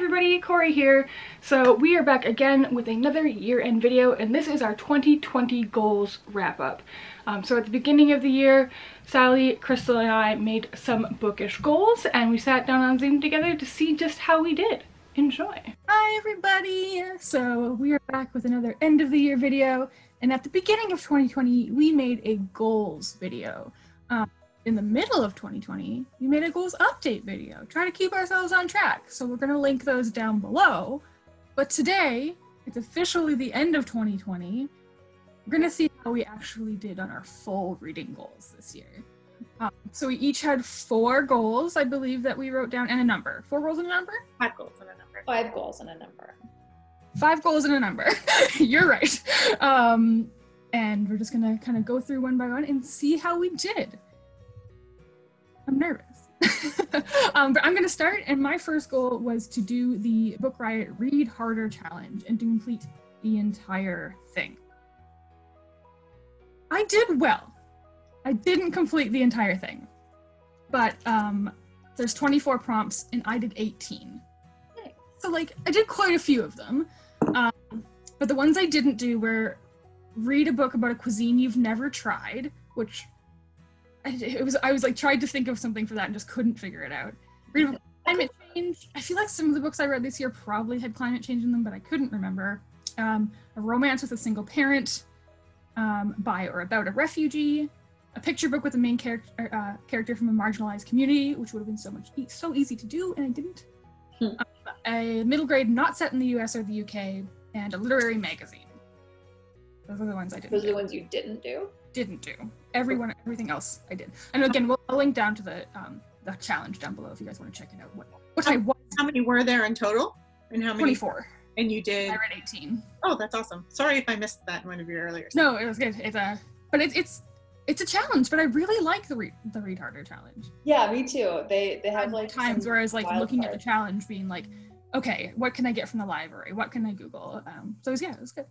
everybody, Cori here. So we are back again with another year-end video, and this is our 2020 goals wrap-up. So at the beginning of the year, Sally, Crystal, and I made some bookish goals, and we sat down on Zoom together to see just how we did. Enjoy. Hi everybody! So we are back with another end of the year video, and at the beginning of 2020, we made a goals video. In the middle of 2020, we made a goals update video, trying to keep ourselves on track. So we're going to link those down below. But today, it's officially the end of 2020. We're going to see how we actually did on our full reading goals this year. So we each had 4 goals, I believe, that we wrote down, and a number. 4 goals and a number? 5 goals and a number. 5 goals and a number. 5 goals and a number. You're right. And we're just going to kind of go through one by one and see how we did. I'm nervous. But I'm going to start, and my first goal was to do the Book Riot Read Harder Challenge and to complete the entire thing. I did well. I didn't complete the entire thing, but there's 24 prompts and I did 18. Nice. So like I did quite a few of them, but the ones I didn't do were read a book about a cuisine you've never tried, which I was like tried to think of something for that and just couldn't figure it out. Read about climate change. I feel like some of the books I read this year probably had climate change in them, but I couldn't remember. A romance with a single parent, by or about a refugee, a picture book with a main character from a marginalized community, which would have been so easy to do, and I didn't. A middle grade not set in the US or the UK, and a literary magazine. Those are the ones I didn't do. Those are the ones you didn't do? Didn't do. Everything else I did. And again, I'll link down to the challenge down below if you guys want to check it out. How many were there in total? And how many? 24. And you did? I read 18. Oh, that's awesome. Sorry if I missed that in one of your earlier. No, it was good. It's a challenge, but I really like the read harder challenge. Yeah, me too. They have like times where I was like looking at the challenge, being like, okay, what can I get from the library? What can I Google? So it was good.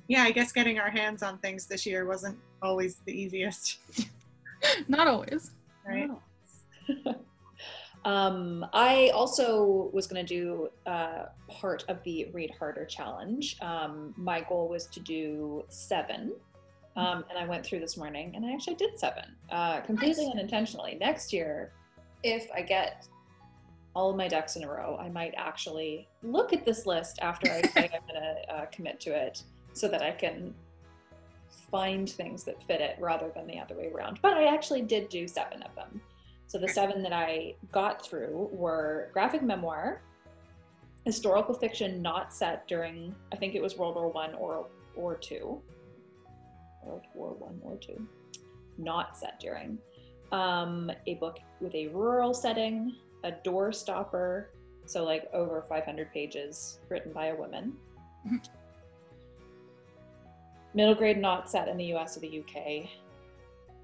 Yeah, I guess getting our hands on things this year wasn't always the easiest. Not always. Right. I also was going to do part of the Read Harder challenge. My goal was to do 7. And I went through this morning and I actually did 7, completely unintentionally. Next year, if I get all of my ducks in a row, I might actually look at this list after I say I'm going to commit to it, so that I can find things that fit it rather than the other way around. But I actually did do 7 of them. So the 7 that I got through were graphic memoir, historical fiction not set during, I think it was World War I or II. World War I or II. Not set during. A book with a rural setting, a door stopper, so like over 500 pages, written by a woman. Middle grade not set in the US or the UK,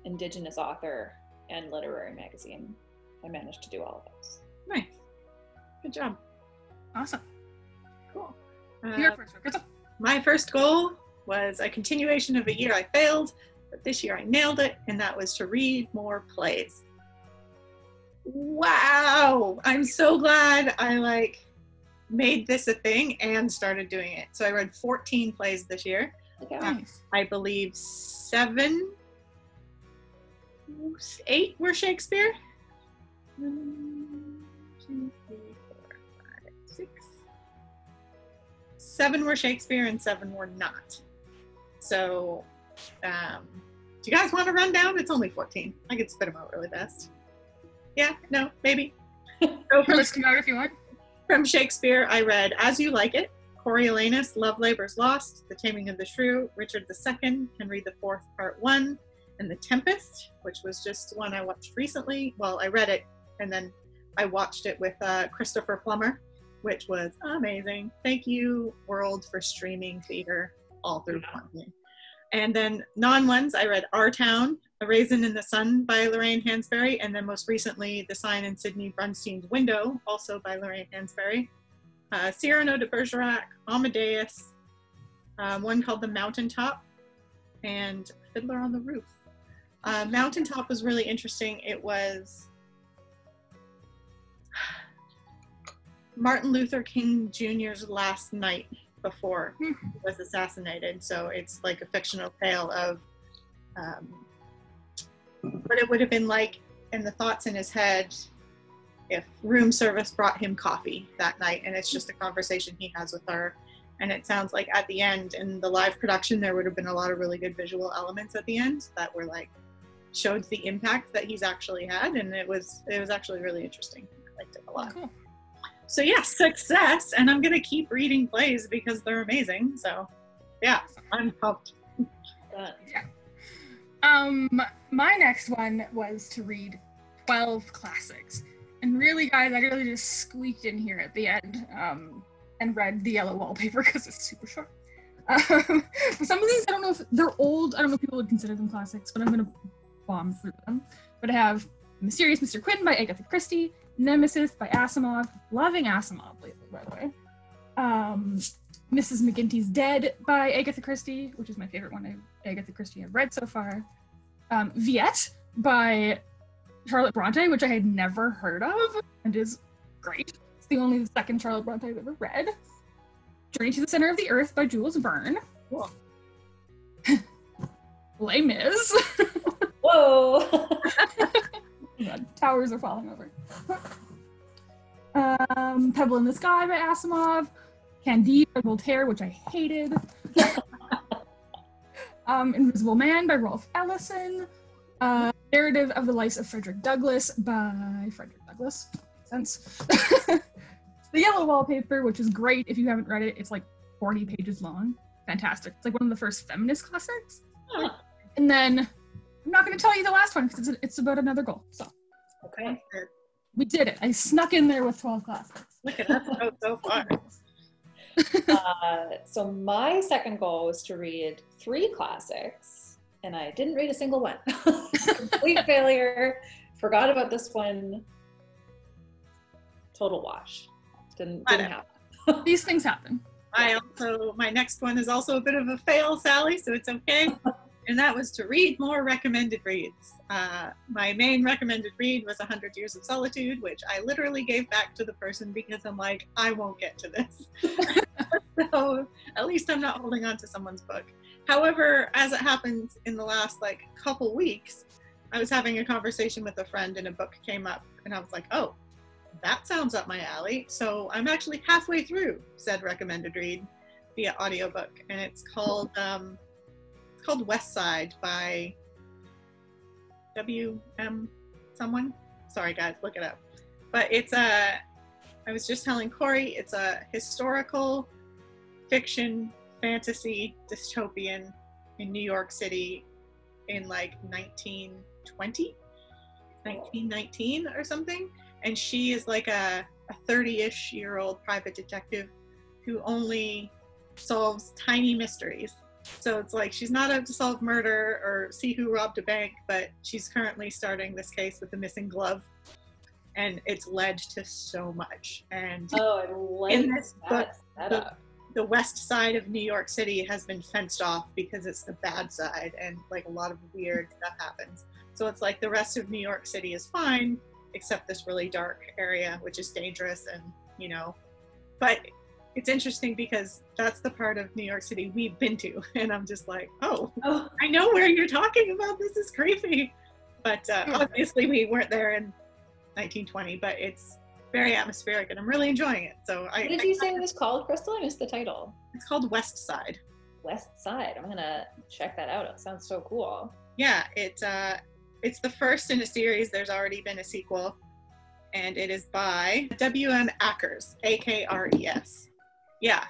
Indigenous author, and literary magazine. I managed to do all of those. Nice. Good job. Awesome. Cool. Your first one. My first goal was a continuation of a year I failed, but this year I nailed it, and that was to read more plays. Wow! I'm so glad I made this a thing and started doing it. So I read 14 plays this year. Okay. Nice. I believe 8 were Shakespeare. 1, 2, 3, 4, 5, 6. 7 were Shakespeare and 7 were not. So, do you guys want to run down? It's only 14. I could spit them out really fast. Yeah, no, maybe. Go for listing out if you want. From Shakespeare, I read As You Like It, Coriolanus, Love Labour's Lost, The Taming of the Shrew, Richard II, Henry IV, Part 1, and The Tempest, which was just one I watched recently. Well, I read it, and then I watched it with Christopher Plummer, which was amazing. Thank you, world, for streaming theater all through quarantine. And then non-ones, I read Our Town, A Raisin in the Sun by Lorraine Hansberry, and then most recently, The Sign in Sidney Brunstein's Window, also by Lorraine Hansberry. Cyrano de Bergerac, Amadeus, one called The Mountaintop, and Fiddler on the Roof. Mountaintop was really interesting. It was Martin Luther King Jr.'s last night before he was assassinated. So it's like a fictional tale of what it would have been like and the thoughts in his head if room service brought him coffee that night. And it's just a conversation he has with her. And it sounds like at the end in the live production, there would have been a lot of really good visual elements at the end that were like, showed the impact that he's actually had. And it was actually really interesting. I liked it a lot. Cool. So yeah, success. And I'm going to keep reading plays because they're amazing. So yeah, I'm pumped. Yeah. My next one was to read 12 classics. And really, guys, I really just squeaked in here at the end and read The Yellow Wallpaper because it's super short. Some of these, I don't know if they're old. I don't know if people would consider them classics, but I'm going to bomb through them. But I have Mysterious Mr. Quinn by Agatha Christie, Nemesis by Asimov, loving Asimov lately, by the way. Mrs. McGinty's Dead by Agatha Christie, which is my favorite one of Agatha Christie I've read so far. Viet by Charlotte Bronte, which I had never heard of and is great. It's the second Charlotte Bronte I've ever read. Journey to the Center of the Earth by Jules Verne. Cool. Les Mis. Whoa! God, towers are falling over. Pebble in the Sky by Asimov. Candide by Voltaire, which I hated. Invisible Man by Rolf Ellison. Narrative of the Life of Frederick Douglass by Frederick Douglass. Makes sense. The Yellow Wallpaper, which is great if you haven't read it. It's like 40 pages long. Fantastic. It's like one of the first feminist classics. Huh. And then I'm not going to tell you the last one because it's about another goal. So Okay. we did it. I snuck in there with 12 classics. Look at us go so far. So my second goal was to read 3 classics, and I didn't read a single one. Complete failure. Forgot about this one. Total wash. Didn't happen. These things happen. My next one is also a bit of a fail, Sally, so it's okay. And that was to read more recommended reads. My main recommended read was 100 Years of Solitude, which I literally gave back to the person because I'm like, I won't get to this. So at least I'm not holding on to someone's book. However, as it happens in the last couple weeks, I was having a conversation with a friend and a book came up and I was like, oh, that sounds up my alley. So I'm actually halfway through said recommended read via audiobook, and it's called West Side by W.M. someone. Sorry guys, look it up. But I was just telling Cori, it's a historical fiction fantasy dystopian in New York City in 1920, 1919 or something. And she is like a 30-ish year old private detective who only solves tiny mysteries. So it's like she's not out to solve murder or see who robbed a bank, but she's currently starting this case with the missing glove. And it's led to so much. And I like in this book, setup. the west side of New York City has been fenced off because it's the bad side and a lot of weird stuff happens. So it's like the rest of New York City is fine, except this really dark area, which is dangerous and, but it's interesting because that's the part of New York City we've been to. And I'm just like, oh, I know where you're talking about. This is creepy. But obviously we weren't there in 1920, but it's very atmospheric and I'm really enjoying it. So what did you say it was called, Crystal? I missed the title. It's called West Side. West Side. I'm gonna check that out. It sounds so cool. Yeah, it's the first in a series. There's already been a sequel, and it is by W.M. Akers, A-K-R-E-S. Yeah,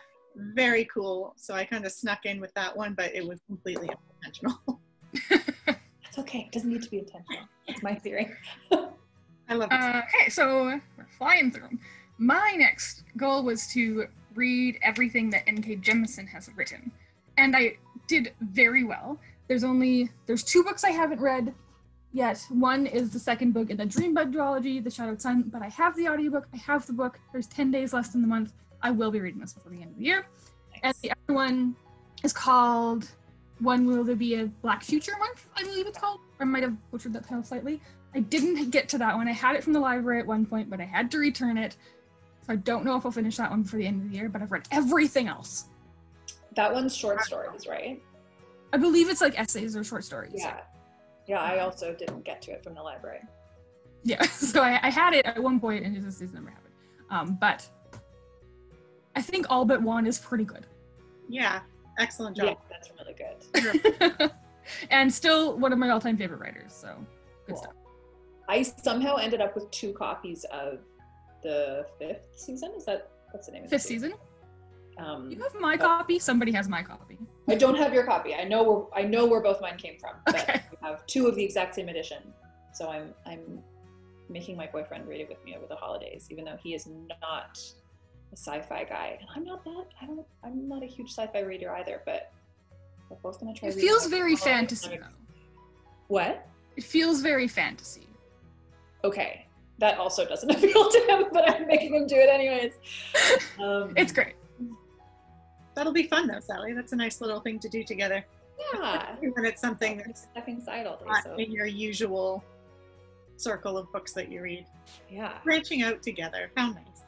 very cool. So I kind of snuck in with that one, but it was completely unintentional. It's okay. It doesn't need to be intentional. That's my theory. I love this. Okay, so we're flying through them. My next goal was to read everything that N.K. Jemisin has written, and I did very well. There's 2 books I haven't read yet. One is the second book in the Dreambud duology, The Shadowed Sun, but I have the audiobook, I have the book. There's 10 days left in the month. I will be reading this before the end of the year. Nice. And the other one is called When Will There Be a Black Future Month, I believe it's called. I might have butchered that title slightly. I didn't get to that one. I had it from the library at one point, but I had to return it. So I don't know if I'll finish that one before the end of the year, but I've read everything else. That one's short stories, right? I believe it's like essays or short stories. Yeah. Yeah, I also didn't get to it from the library. Yeah, so I had it at one point and just never happened. But I think all but one is pretty good. Yeah, excellent job. Yeah, that's really good. And still one of my all-time favorite writers, so good stuff. I somehow ended up with 2 copies of the 5th season. What's the name of the 5th season? You have my but copy? Somebody has my copy. I don't have your copy. I know where both mine came from, but Okay. I have 2 of the exact same edition. So I'm making my boyfriend read it with me over the holidays, even though he is not a sci-fi guy. And I'm not a huge sci-fi reader either, but we're both gonna try. It feels very fantasy though. What? It feels very fantasy. Okay. That also doesn't appeal to him, but I'm making him do it anyways. It's great. That'll be fun though, Sally. That's a nice little thing to do together. Yeah. When it's something that's stepping side all day. not in your usual circle of books that you read. Yeah. Branching out together. How nice.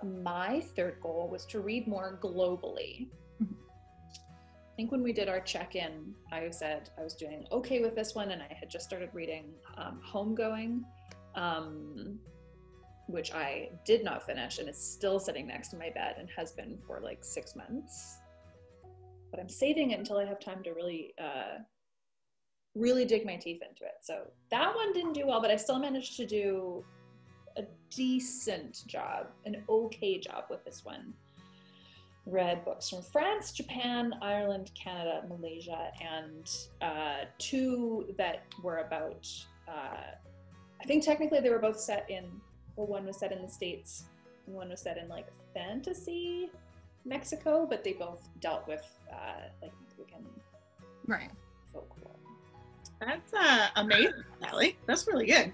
My 3rd goal was to read more globally. I think when we did our check-in, I said I was doing okay with this one, and I had just started reading Homegoing, which I did not finish, and is still sitting next to my bed and has been for like 6 months. But I'm saving it until I have time to really dig my teeth into it. So that one didn't do well, but I still managed to do a decent job, an okay job with this one. Read books from France, Japan, Ireland, Canada, Malaysia, and 2 that were about, I think technically they were both set in, well, one was set in the States and one was set in like fantasy Mexico, but they both dealt with like Mexican folklore. That's amazing, Sally. That's really good.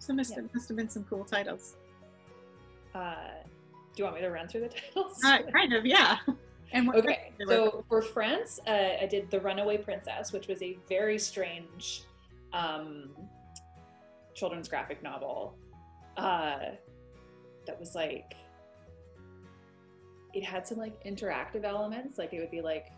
So must have been some cool titles. Do you want me to run through the titles? Kind of, yeah. And okay, so for France, I did The Runaway Princess, which was a very strange children's graphic novel that was like, it had some like interactive elements. Like it would be like,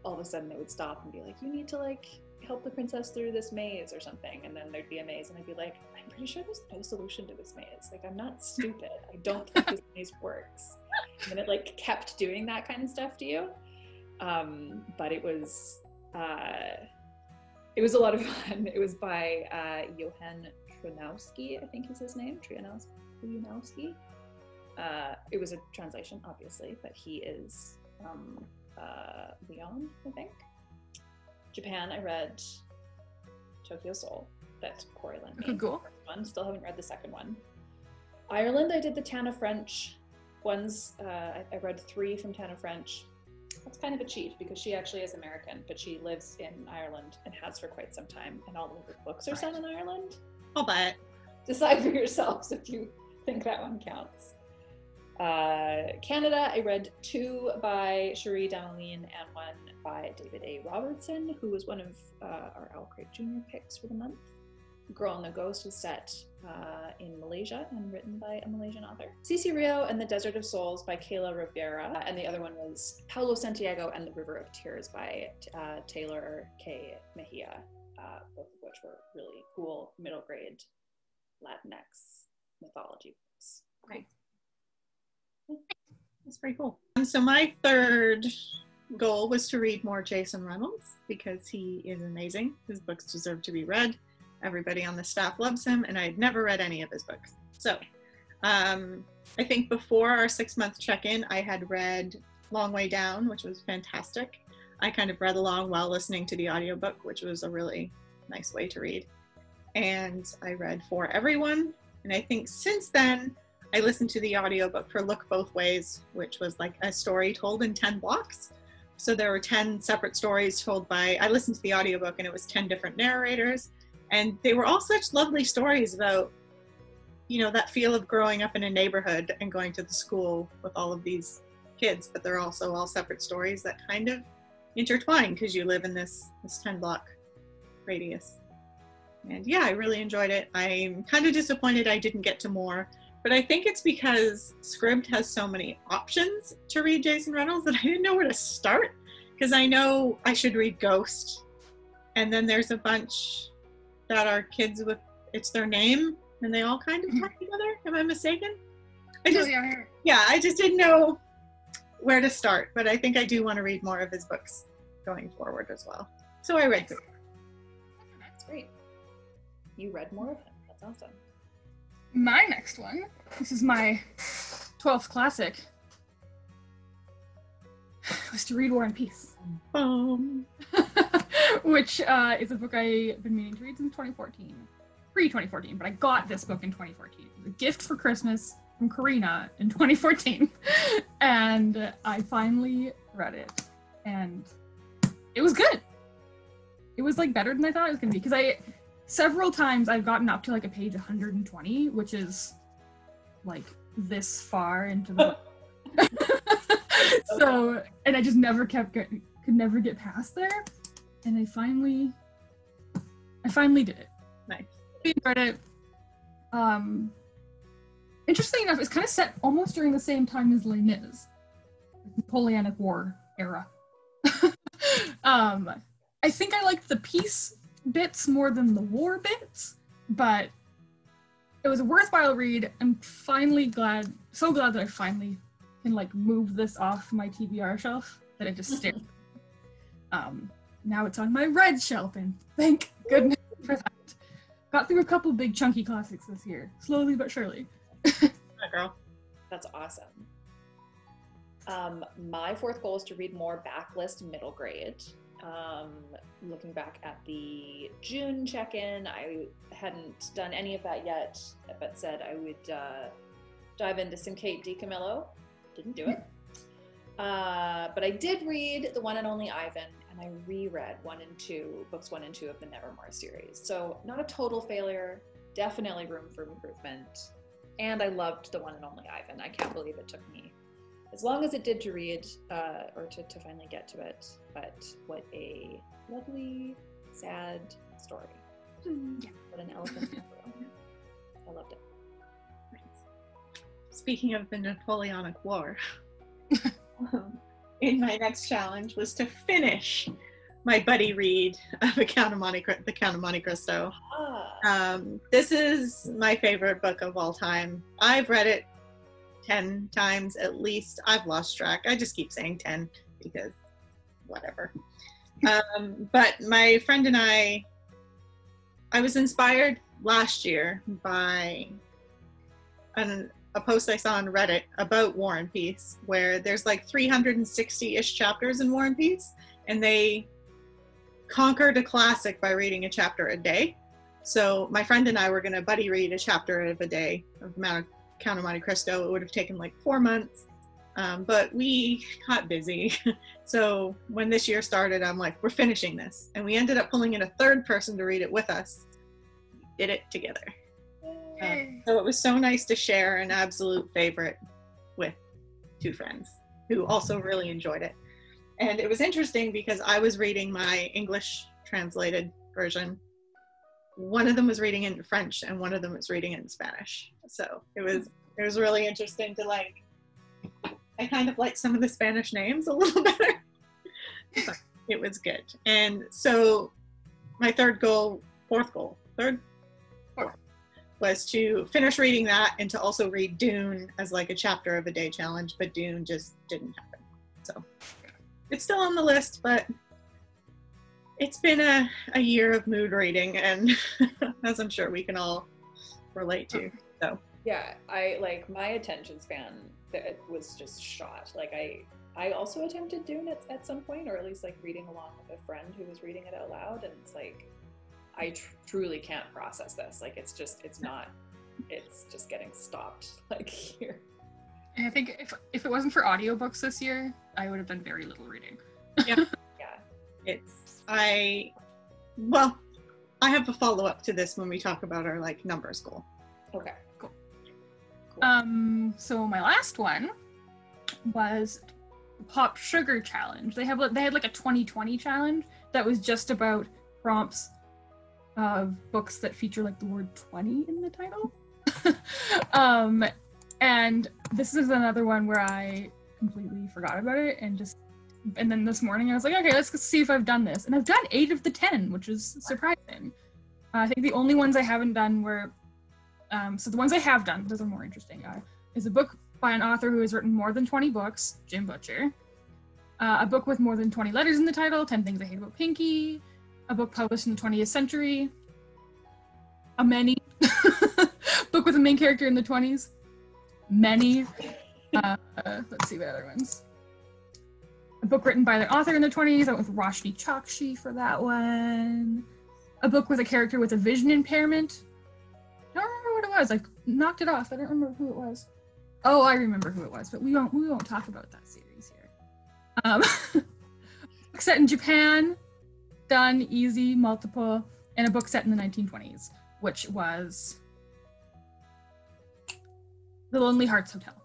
all of a sudden it would stop and be like, you need to like help the princess through this maze or something, and then there'd be a maze and I'd be like, I'm pretty sure there's no solution to this maze, like I'm not stupid, I don't think this maze works. And then it like kept doing that kind of stuff to you, but it was a lot of fun. It was by Johann Tronowski, I think is his name, Tronowski. It was a translation obviously, but he is Leon, I think. Japan, I read Tokyo Soul, that Cori lent me. Cool. One. Still haven't read the second one. Ireland, I did the Tana French ones. I read 3 from Tana French. That's kind of a cheat because she actually is American, but she lives in Ireland and has for quite some time, and all of her books are set in Ireland. I'll buy it. Decide for yourselves if you think that one counts. Canada, I read 2 by Cherie Dameline and 1 by David A. Robertson, who was one of our OwlCrate Junior picks for the month. Girl and the Ghost was set in Malaysia and written by a Malaysian author. Cici Rio and the Desert of Souls by Kayla Rivera, and the other one was Paulo Santiago and the River of Tears by Taylor K. Mejia, both of which were really cool middle grade Latinx mythology books. Great. That's pretty cool. So my 3rd goal was to read more Jason Reynolds because he is amazing. His books deserve to be read. Everybody on the staff loves him, and I had never read any of his books. So I think before our 6-month check-in, I had read Long Way Down, which was fantastic. I kind of read along while listening to the audiobook, which was a really nice way to read. And I read For Everyone. And I think since then, I listened to the audiobook for Look Both Ways, which was like a story told in 10 blocks. So there were 10 separate stories told by, I listened to the audiobook and it was 10 different narrators. And they were all such lovely stories about, you know, that feel of growing up in a neighborhood and going to the school with all of these kids, but they're also all separate stories that kind of intertwine because you live in this 10 block radius. And yeah, I really enjoyed it. I'm kind of disappointed I didn't get to more, but I think it's because Scribd has so many options to read Jason Reynolds that I didn't know where to start, because I know I should read Ghost, and then there's a bunch that are kids with, it's their name, and they all kind of talk together. Am I mistaken? I just didn't know where to start, but I think I do want to read more of his books going forward as well. So I read through. That's great. You read more of him. That's awesome. My next one, this is my 12th classic, was to read War and Peace. Which is a book I've been meaning to read since 2014. Pre-2014, but I got this book in 2014. It was a gift for Christmas from Karina in 2014. And I finally read it. And it was good. It was like better than I thought it was going to be. Because several times I've gotten up to like a page 120, which is like this far into the book. So, and I just never could never get past there. And I finally did it. Nice. I enjoyed it. Interestingly enough, it's kind of set almost during the same time as Les Mis, Napoleonic War era. I think I liked the peace bits more than the war bits, but it was a worthwhile read. I'm finally so glad that I finally can like move this off my TBR shelf that I just stared. Now it's on my red shelf, and thank goodness for that. Got through a couple big chunky classics this year, slowly but surely. Hi, girl. That's awesome. My fourth goal is to read more Backlist middle grade. Looking back at the June check-in, I hadn't done any of that yet, but said I would dive into some Kate DiCamillo. Didn't do it. But I did read The One and Only Ivan, and I reread books 1 and 2 of the Nevermore series. So not a total failure, definitely room for improvement. And I loved The One and Only Ivan. I can't believe it took me as long as it did to read, or to finally get to it. But what a lovely, sad story. Yeah. What an elephant. I loved it. Speaking of the Napoleonic War, in my next challenge was to finish my buddy read of The Count of Monte Cristo. This is my favorite book of all time. I've read it 10 times at least. I've lost track. I just keep saying 10 because whatever. But my friend and I was inspired last year by a post I saw on Reddit about War and Peace, where there's like 360-ish chapters in War and Peace, and they conquered a classic by reading a chapter a day. So my friend and I were going to buddy read a chapter of a day of Count of Monte Cristo. It would have taken like 4 months, but we got busy. So when this year started, I'm like, we're finishing this. And we ended up pulling in a third person to read it with us. We did it together. So it was so nice to share an absolute favorite with 2 friends who also really enjoyed it. And it was interesting because I was reading my English translated version. One of them was reading it in French and one of them was reading it in Spanish. So it was really interesting to like, I kind of liked some of the Spanish names a little better. But it was good. And so my fourth goal was to finish reading that and to also read Dune as like a chapter of a day challenge, but Dune just didn't happen. So it's still on the list, but it's been a year of mood reading, and as I'm sure we can all relate to. So yeah, I like my attention span that was just shot. Like I also attempted Dune at some point, or at least like reading along with a friend who was reading it out loud, and it's like I truly can't process this. Like it's just getting stopped like here. And I think if it wasn't for audiobooks this year, I would have done very little reading. Yeah. Yeah. I have a follow-up to this when we talk about our like numbers goal. Okay. Cool. So my last one was Pop Sugar Challenge. They had like a 2020 challenge that was just about prompts of books that feature like the word 20 in the title. And this is another one where I completely forgot about it and then this morning I was like, okay, let's see if I've done this. And I've done 8 of the 10, which is surprising. I think the only ones I haven't done were, so the ones I have done, those are more interesting, is a book by an author who has written more than 20 books, Jim Butcher. A book with more than 20 letters in the title, 10 Things I Hate About Pinky. A book published in the 20th century. A many. Book with a main character in the 20s. Many. Let's see what other ones. A book written by the author in the 20s. I went with Roshni Chokshi for that one. A book with a character with a vision impairment. I don't remember what it was. I knocked it off. I don't remember who it was. Oh, I remember who it was, but we won't talk about that series here. Book set in Japan. Done, easy, multiple, and a book set in the 1920s, which was The Lonely Hearts Hotel.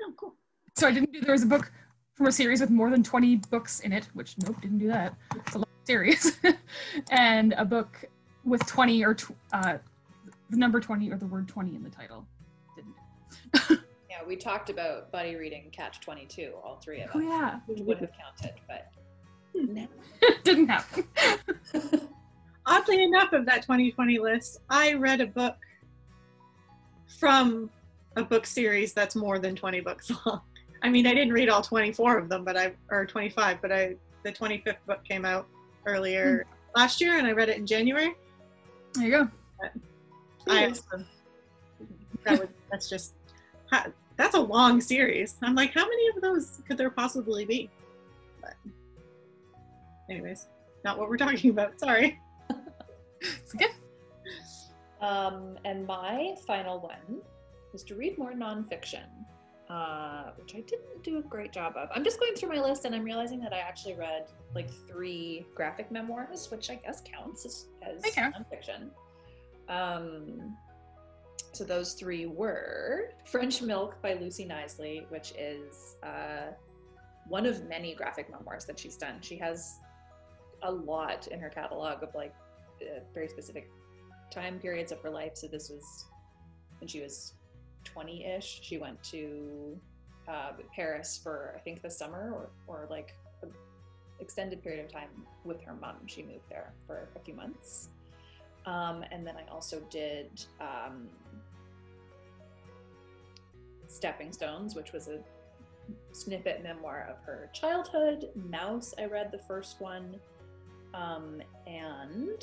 Oh, cool. So there was a book from a series with more than 20 books in it, which nope, didn't do that. It's a long series. And a book with 20 or the number 20 or the word 20 in the title. Didn't. Yeah, we talked about Buddy reading Catch 22, all 3 of us. Oh yeah. Which would have counted, but no. Didn't happen. Oddly enough, of that 2020 list, I read a book from a book series that's more than 20 books long. I mean, I didn't read all 24 of them, or 25, but the 25th book came out earlier last year, and I read it in January. There you go. That's a long series. I'm like, how many of those could there possibly be? But anyways, not what we're talking about. Sorry. It's good. And my final one was to read more nonfiction, which I didn't do a great job of. I'm just going through my list and I'm realizing that I actually read like 3 graphic memoirs, which I guess counts as nonfiction. So those 3 were French Milk by Lucy Knisley, which is one of many graphic memoirs that she's done. She has a lot in her catalog of like very specific time periods of her life. So this was when she was 20-ish. She went to Paris for, I think, the summer or like an extended period of time with her mom. She moved there for a few months. And then I also did Stepping Stones, which was a snippet memoir of her childhood. Mouse, I read the first one. And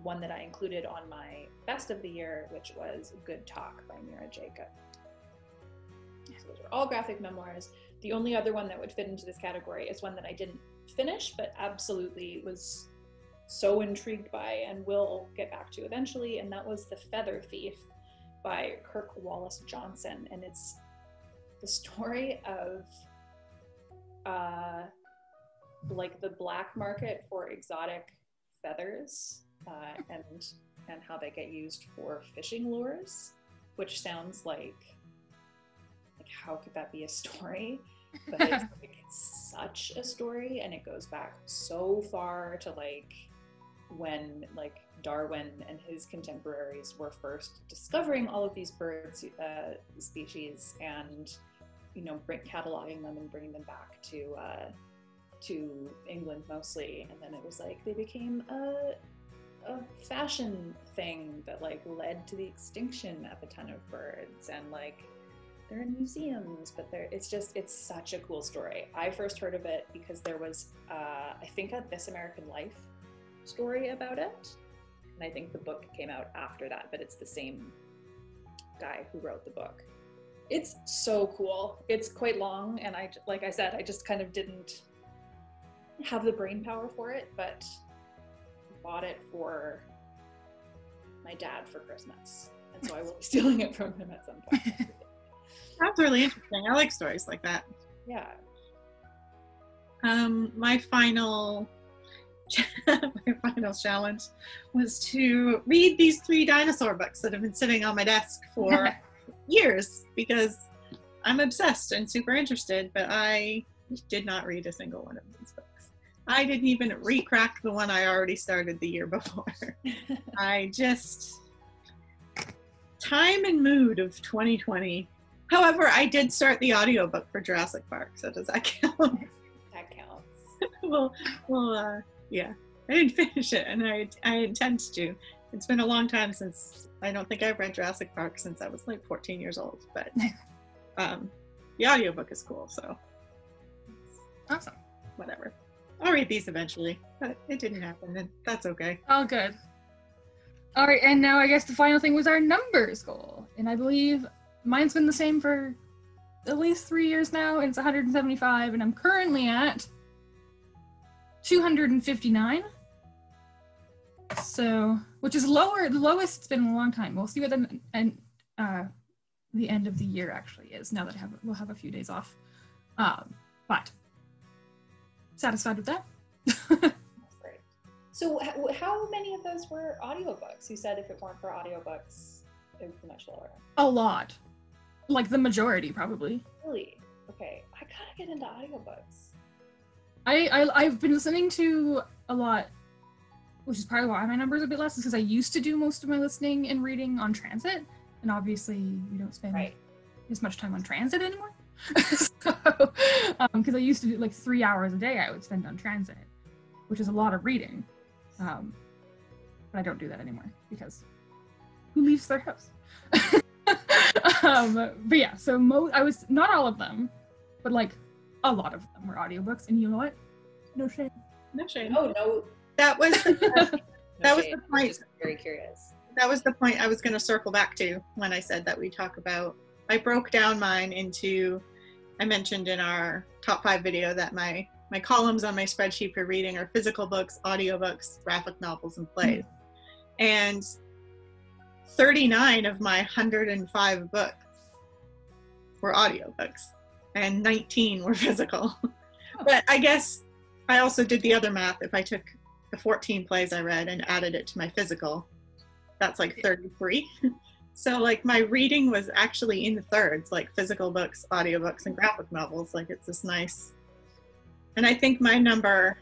one that I included on my best of the year, which was Good Talk by Mira Jacob. So those are all graphic memoirs. The only other one that would fit into this category is one that I didn't finish, but absolutely was so intrigued by and will get back to eventually, and that was The Feather Thief by Kirk Wallace Johnson. And it's the story of like the black market for exotic feathers and how they get used for fishing lures, which sounds like how could that be a story? But it's like such a story, and it goes back so far to like when like Darwin and his contemporaries were first discovering all of these bird species, and cataloging them and bringing them back to England mostly. And then it was like they became a fashion thing that like led to the extinction of a ton of birds, and like they're in museums, but it's such a cool story. I first heard of it because there was I think a This American Life story about it, and I think the book came out after that, but it's the same guy who wrote the book. It's so cool. It's quite long, and like I said, I just kind of didn't have the brain power for it, but bought it for my dad for Christmas, and so I will be stealing it from him at some point. That's really interesting. I like stories like that. Yeah. My final challenge was to read these 3 dinosaur books that have been sitting on my desk for years because I'm obsessed and super interested, but I did not read a single one of these books. I didn't even re-crack the one I already started the year before. I just, time and mood of 2020. However, I did start the audiobook for Jurassic Park, so does that count? That counts. Yeah. I didn't finish it, and I intend to. It's been a long time since, I don't think I've read Jurassic Park since I was like 14 years old, but the audiobook is cool, so. Awesome. Whatever. I'll read these eventually, but it didn't happen, and that's okay. All good. All right, and now I guess the final thing was our numbers goal. And I believe mine's been the same for at least 3 years now, and it's 175, and I'm currently at 259. So, which is lower, the lowest it's been in a long time. We'll see what the end of the year actually is, now that we'll have a few days off. But satisfied with that. That's great. So how many of those were audiobooks? You said if it weren't for audiobooks, it would be much lower. A lot. Like the majority, probably. Really? Okay. I gotta get into audiobooks. I've been listening to a lot, which is probably why my number's a bit less, is because I used to do most of my listening and reading on transit, and obviously we don't spend as much time on transit anymore. So, because I used to do like 3 hours a day I would spend on transit, which is a lot of reading. But I don't do that anymore, because who leaves their house? But yeah, so I was, not all of them, but like a lot of them were audiobooks, and you know what? No shame. No shame. Oh, no. That was the point. Just very curious. That was the point I was going to circle back to when I said that we talk about, I broke down mine into, I mentioned in our top 5 video that my columns on my spreadsheet for reading are physical books, audiobooks, graphic novels, and plays. And 39 of my 105 books were audiobooks, and 19 were physical. But I guess I also did the other math. If I took the 14 plays I read and added it to my physical, that's like 33. So like my reading was actually in the thirds, like physical books, audiobooks, and graphic novels. Like it's this nice, and I think my number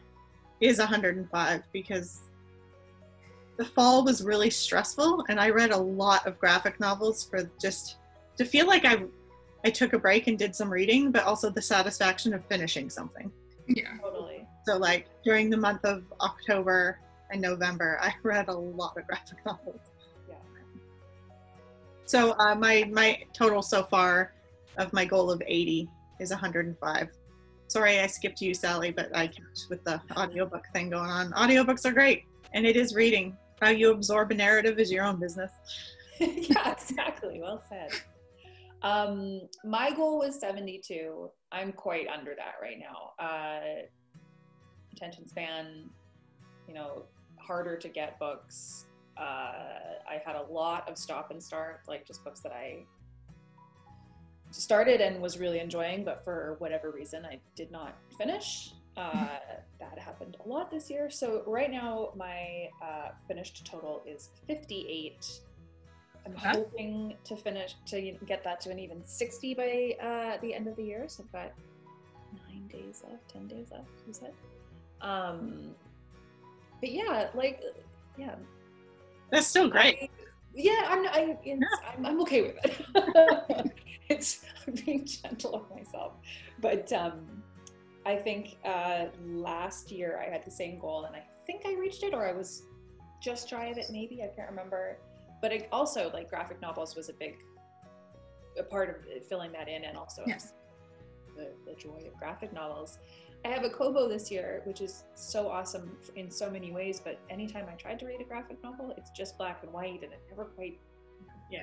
is 105 because the fall was really stressful, and I read a lot of graphic novels for just to feel like I took a break and did some reading, but also the satisfaction of finishing something. Yeah, totally. So like during the month of October and November, I read a lot of graphic novels. Yeah. So my total so far of my goal of 80 is 105. Sorry, I skipped you, Sally, but I kept with the audiobook thing going on. Audiobooks are great, and it is reading. How you absorb a narrative is your own business. Yeah, exactly. Well said. My goal was 72. I'm quite under that right now. Attention span, harder to get books. I had a lot of stop and start, like just books that I started and was really enjoying, but for whatever reason I did not finish. That happened a lot this year. So right now my finished total is 58. I'm hoping to get that to an even 60 by the end of the year. So I've got 10 days left, you said. But yeah, That's still great. I'm okay with it. I'm being gentle on myself. But I think last year I had the same goal, and I think I reached it, or I was just shy of it maybe, I can't remember. But it also, like, graphic novels was a part of filling that in, and also the joy of graphic novels. I have a Kobo this year, which is so awesome in so many ways, but anytime I tried to read a graphic novel, it's just black and white, and it never quite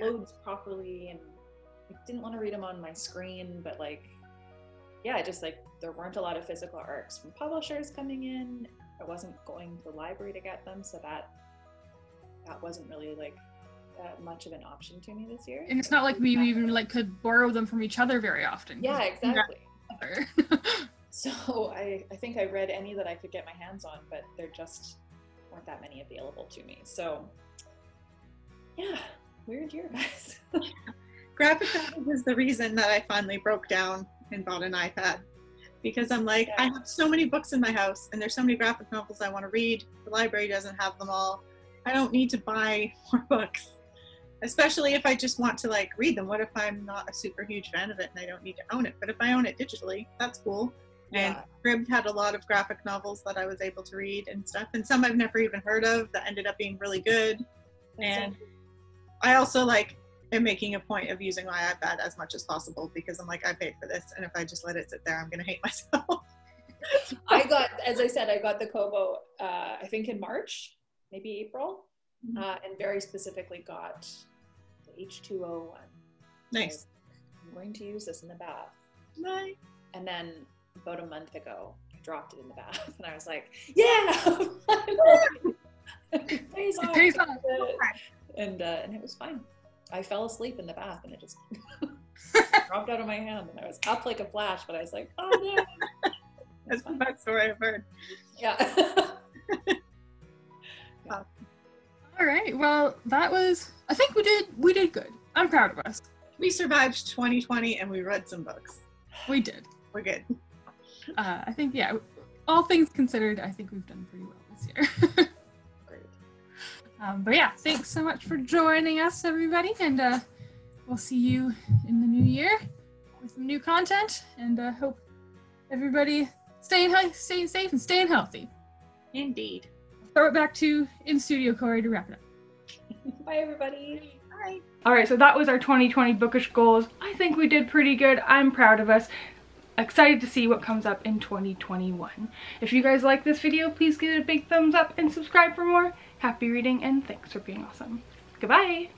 loads properly, and I didn't want to read them on my screen, but there weren't a lot of physical arcs from publishers coming in. I wasn't going to the library to get them, so that wasn't really much of an option to me this year. And it's not like we even could borrow them from each other very often. Yeah, exactly. So I think I read any that I could get my hands on, but there just weren't that many available to me. So yeah, weird year, guys. Graphic novels is the reason that I finally broke down and bought an iPad. because I'm like, I have so many books in my house and there's so many graphic novels I want to read. The library doesn't have them all. I don't need to buy more books, especially if I just want to like read them. What if I'm not a super huge fan of it and I don't need to own it? But if I own it digitally, that's cool. And Cribbed had a lot of graphic novels that I was able to read and stuff, and some I've never even heard of that ended up being really good. And I also like am making a point of using my iPad as much as possible because I'm like, I paid for this, and if I just let it sit there, I'm gonna hate myself. I got, as I said, I got the Kobo, I think in March, maybe April, and very specifically got the H2O one. Nice. I'm going to use this in the bath. Nice. And then about a month ago, I dropped it in the bath, and I was like, yeah, it pays off. And it was fine. I fell asleep in the bath, and it just dropped out of my hand, and I was up like a flash, but I was like, oh no. That's the best story I've heard. Yeah. All right, well, that was, I think we did good. I'm proud of us. We survived 2020 and we read some books. We did. We're good. I think, yeah, all things considered, I think we've done pretty well this year. Great. But yeah, thanks so much for joining us, everybody, and we'll see you in the new year with some new content, and hope everybody staying safe and staying healthy. Indeed. Throw it back to in studio Cori to wrap it up. Bye, everybody. Bye. All right, so that was our 2020 bookish goals. I think we did pretty good. I'm proud of us. Excited to see what comes up in 2021. If you guys like this video, please give it a big thumbs up and subscribe for more. Happy reading, and thanks for being awesome. Goodbye.